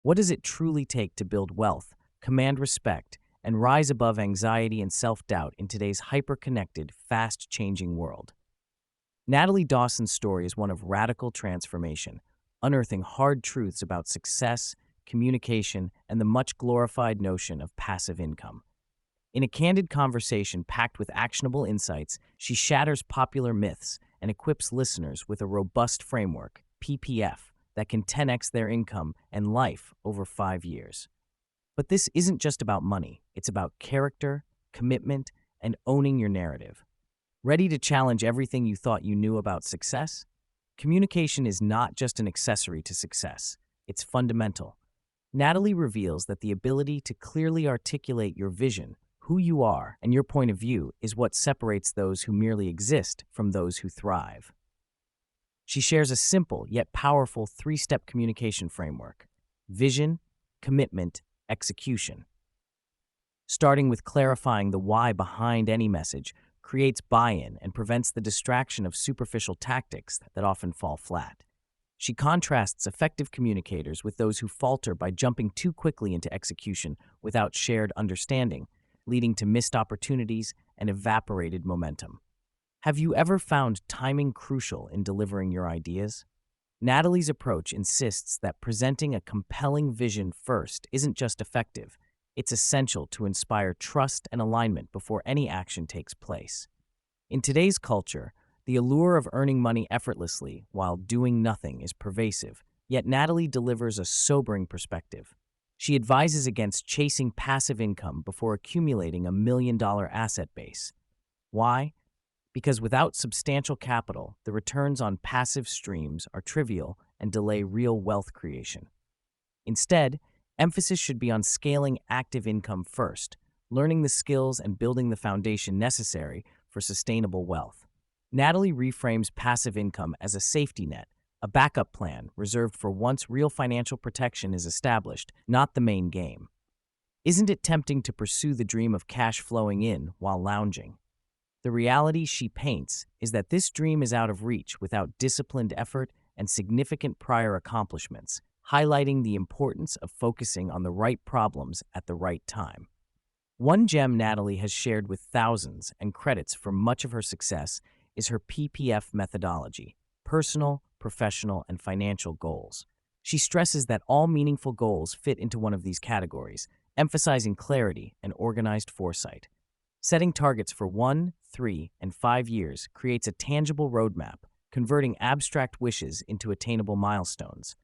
What does it truly take to build wealth, command respect, and rise above anxiety and self-doubt in today's hyper-connected, fast-changing world? Natalie Dawson's story is one of radical transformation, unearthing hard truths about success, communication, and the much glorified notion of passive income. In a candid conversation packed with actionable insights, she shatters popular myths and equips listeners with a robust framework, PPF, that can 10x their income and life over 5 years. But this isn't just about money, it's about character, commitment, and owning your narrative. Ready to challenge everything you thought you knew about success? Communication is not just an accessory to success, it's fundamental. Natalie reveals that the ability to clearly articulate your vision, who you are, and your point of view is what separates those who merely exist from those who thrive. She shares a simple yet powerful three-step communication framework: vision, commitment, execution. Starting with clarifying the why behind any message creates buy-in and prevents the distraction of superficial tactics that often fall flat. She contrasts effective communicators with those who falter by jumping too quickly into execution without shared understanding, leading to missed opportunities and evaporated momentum. Have you ever found timing crucial in delivering your ideas? Natalie's approach insists that presenting a compelling vision first isn't just effective, it's essential to inspire trust and alignment before any action takes place. In today's culture, the allure of earning money effortlessly while doing nothing is pervasive, yet Natalie delivers a sobering perspective. She advises against chasing passive income before accumulating a $1 million asset base. Why? Because without substantial capital, the returns on passive streams are trivial and delay real wealth creation. Instead, emphasis should be on scaling active income first, learning the skills and building the foundation necessary for sustainable wealth. Natalie reframes passive income as a safety net, a backup plan reserved for once real financial protection is established, not the main game. Isn't it tempting to pursue the dream of cash flowing in while lounging? The reality she paints is that this dream is out of reach without disciplined effort and significant prior accomplishments, highlighting the importance of focusing on the right problems at the right time. One gem Natalie has shared with thousands and credits for much of her success is her PPF methodology: personal, professional, and financial goals. She stresses that all meaningful goals fit into one of these categories, emphasizing clarity and organized foresight. Setting targets for 1, 3, and 5 years creates a tangible roadmap, converting abstract wishes into attainable milestones.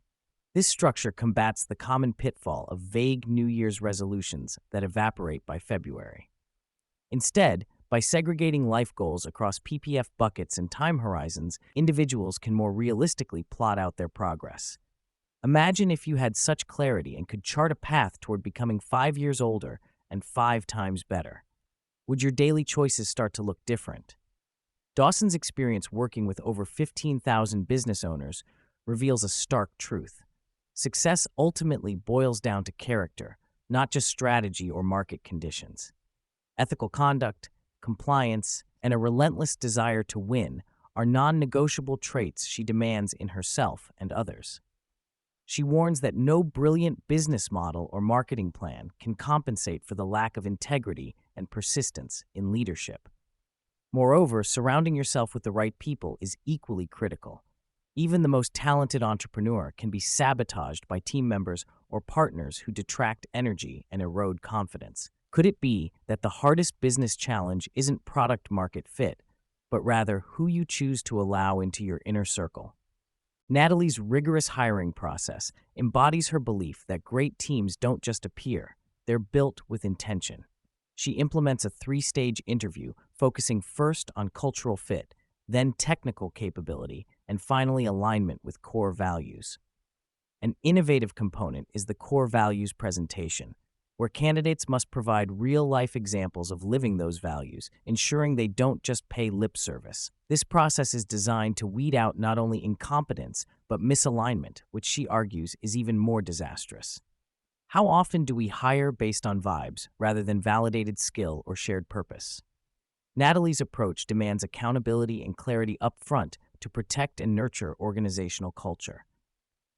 This structure combats the common pitfall of vague New Year's resolutions that evaporate by February. Instead, by segregating life goals across PPF buckets and time horizons, individuals can more realistically plot out their progress. Imagine if you had such clarity and could chart a path toward becoming 5 years older and 5 times better. Would your daily choices start to look different? Dawson's experience working with over 15,000 business owners reveals a stark truth. Success ultimately boils down to character, not just strategy or market conditions. Ethical conduct, compliance, and a relentless desire to win are non-negotiable traits she demands in herself and others. She warns that no brilliant business model or marketing plan can compensate for the lack of integrity and persistence in leadership. Moreover, surrounding yourself with the right people is equally critical. Even the most talented entrepreneur can be sabotaged by team members or partners who detract energy and erode confidence. Could it be that the hardest business challenge isn't product-market fit, but rather who you choose to allow into your inner circle? Natalie's rigorous hiring process embodies her belief that great teams don't just appear, they're built with intention. She implements a 3-stage interview, focusing first on cultural fit, then technical capability, and finally alignment with core values. An innovative component is the core values presentation, where candidates must provide real-life examples of living those values, ensuring they don't just pay lip service. This process is designed to weed out not only incompetence, but misalignment, which she argues is even more disastrous. How often do we hire based on vibes rather than validated skill or shared purpose? Natalie's approach demands accountability and clarity up front to protect and nurture organizational culture.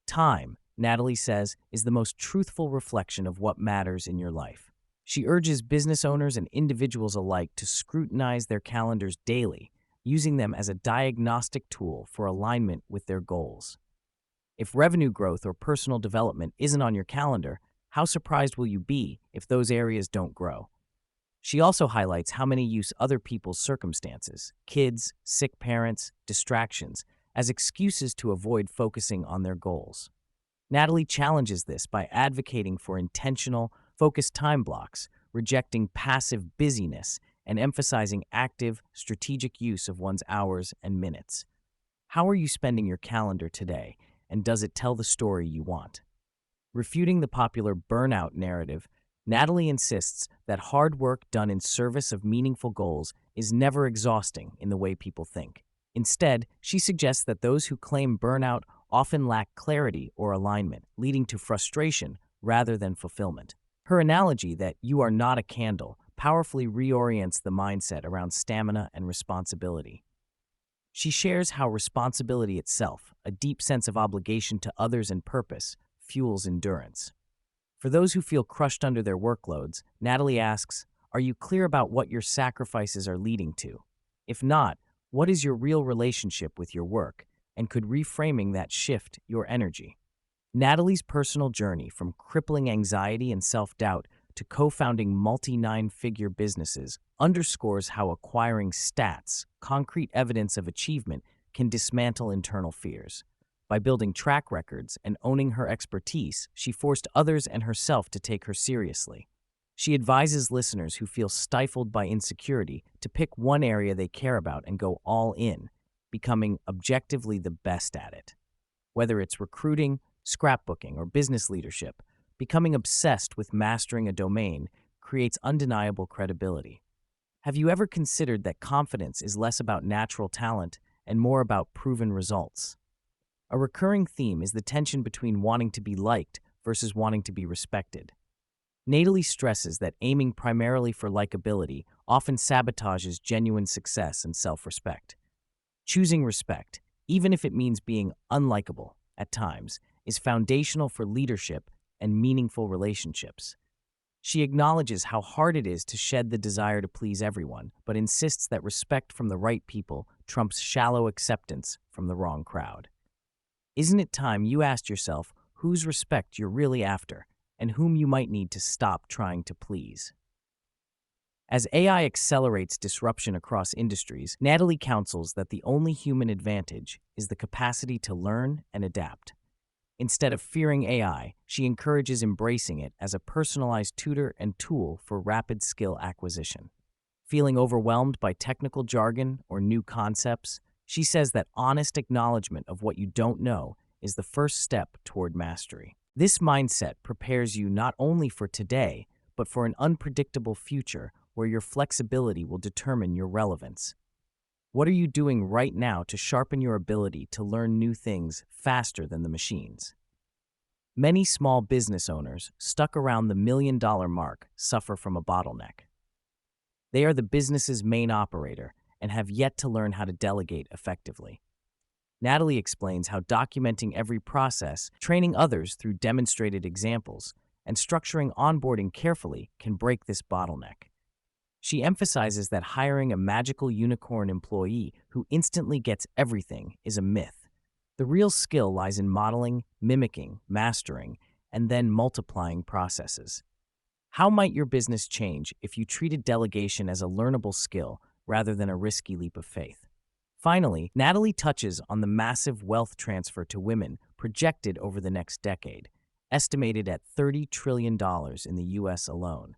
Time, Natalie says, is the most truthful reflection of what matters in your life. She urges business owners and individuals alike to scrutinize their calendars daily, using them as a diagnostic tool for alignment with their goals. If revenue growth or personal development isn't on your calendar, how surprised will you be if those areas don't grow? She also highlights how many use other people's circumstances, kids, sick parents, distractions, as excuses to avoid focusing on their goals. Natalie challenges this by advocating for intentional, focused time blocks, rejecting passive busyness, and emphasizing active, strategic use of one's hours and minutes. How are you spending your calendar today, and does it tell the story you want? Refuting the popular burnout narrative, Natalie insists that hard work done in service of meaningful goals is never exhausting in the way people think. Instead, she suggests that those who claim burnout often lack clarity or alignment, leading to frustration rather than fulfillment. Her analogy that you are not a candle powerfully reorients the mindset around stamina and responsibility. She shares how responsibility itself, a deep sense of obligation to others and purpose, fuels endurance. For those who feel crushed under their workloads, Natalie asks, are you clear about what your sacrifices are leading to? If not, what is your real relationship with your work, and could reframing that shift your energy? Natalie's personal journey from crippling anxiety and self-doubt to co-founding multi-nine-figure businesses underscores how acquiring stats, concrete evidence of achievement, can dismantle internal fears. By building track records and owning her expertise, she forced others and herself to take her seriously. She advises listeners who feel stifled by insecurity to pick one area they care about and go all in, becoming objectively the best at it. Whether it's recruiting, scrapbooking, or business leadership, becoming obsessed with mastering a domain creates undeniable credibility. Have you ever considered that confidence is less about natural talent and more about proven results? A recurring theme is the tension between wanting to be liked versus wanting to be respected. Natalie stresses that aiming primarily for likability often sabotages genuine success and self-respect. Choosing respect, even if it means being unlikable at times, is foundational for leadership and meaningful relationships. She acknowledges how hard it is to shed the desire to please everyone, but insists that respect from the right people trumps shallow acceptance from the wrong crowd. Isn't it time you asked yourself whose respect you're really after and whom you might need to stop trying to please? As AI accelerates disruption across industries, Natalie counsels that the only human advantage is the capacity to learn and adapt. Instead of fearing AI, she encourages embracing it as a personalized tutor and tool for rapid skill acquisition. Feeling overwhelmed by technical jargon or new concepts, she says that honest acknowledgement of what you don't know is the first step toward mastery. This mindset prepares you not only for today, but for an unpredictable future where your flexibility will determine your relevance. What are you doing right now to sharpen your ability to learn new things faster than the machines? Many small business owners stuck around the $1 million mark suffer from a bottleneck. They are the business's main operator and have yet to learn how to delegate effectively. Natalie explains how documenting every process, training others through demonstrated examples, and structuring onboarding carefully can break this bottleneck. She emphasizes that hiring a magical unicorn employee who instantly gets everything is a myth. The real skill lies in modeling, mimicking, mastering, and then multiplying processes. How might your business change if you treated delegation as a learnable skill rather than a risky leap of faith? Finally, Natalie touches on the massive wealth transfer to women projected over the next decade, estimated at $30 trillion in the U.S. alone.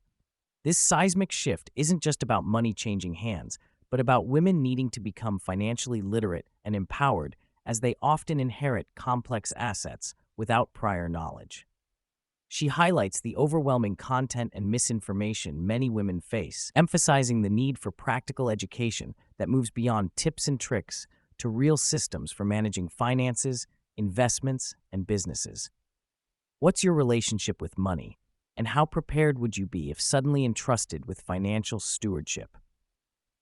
This seismic shift isn't just about money changing hands, but about women needing to become financially literate and empowered as they often inherit complex assets without prior knowledge. She highlights the overwhelming content and misinformation many women face, emphasizing the need for practical education that moves beyond tips and tricks to real systems for managing finances, investments, and businesses. What's your relationship with money, and how prepared would you be if suddenly entrusted with financial stewardship?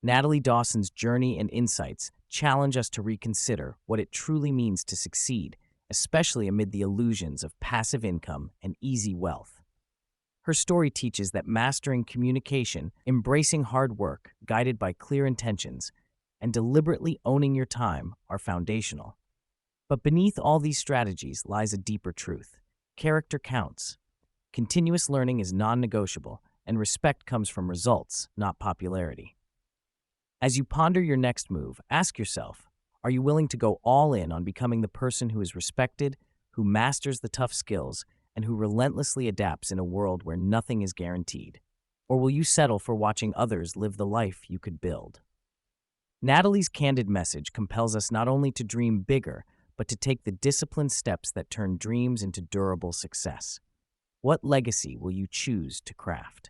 Natalie Dawson's journey and insights challenge us to reconsider what it truly means to succeed especially amid the illusions of passive income and easy wealth. Her story teaches that mastering communication, embracing hard work, guided by clear intentions, and deliberately owning your time are foundational. But beneath all these strategies lies a deeper truth. Character counts. Continuous learning is non-negotiable, and respect comes from results, not popularity. As you ponder your next move, ask yourself, are you willing to go all in on becoming the person who is respected, who masters the tough skills, and who relentlessly adapts in a world where nothing is guaranteed? Or will you settle for watching others live the life you could build? Natalie's candid message compels us not only to dream bigger, but to take the disciplined steps that turn dreams into durable success. What legacy will you choose to craft?